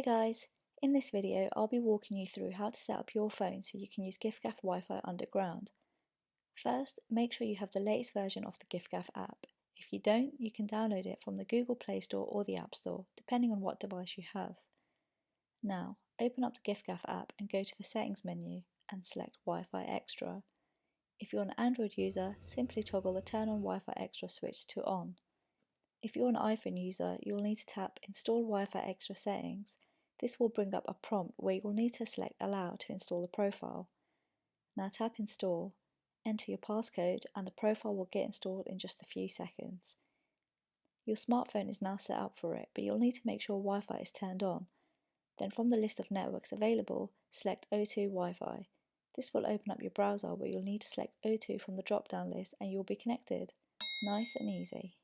guys, in this video I'll be walking you through how to set up your phone so you can use giffgaff Wi-Fi underground. First, make sure you have the latest version of the giffgaff app. If you don't, you can download it from the Google Play Store or the App Store, depending on what device you have. Now, open up the giffgaff app and go to the settings menu and select Wi-Fi Extra. If you're an Android user, simply toggle the Turn on Wi-Fi Extra switch to on. If you're an iPhone user, you'll need to tap Install Wi-Fi Extra Settings. This will bring up a prompt where you'll need to select Allow to install the profile. Now tap Install, enter your passcode, and the profile will get installed in just a few seconds. Your smartphone is now set up for it, but you'll need to make sure Wi-Fi is turned on. Then from the list of networks available, select O2 Wi-Fi. This will open up your browser where you'll need to select O2 from the drop-down list and you'll be connected. Nice and easy.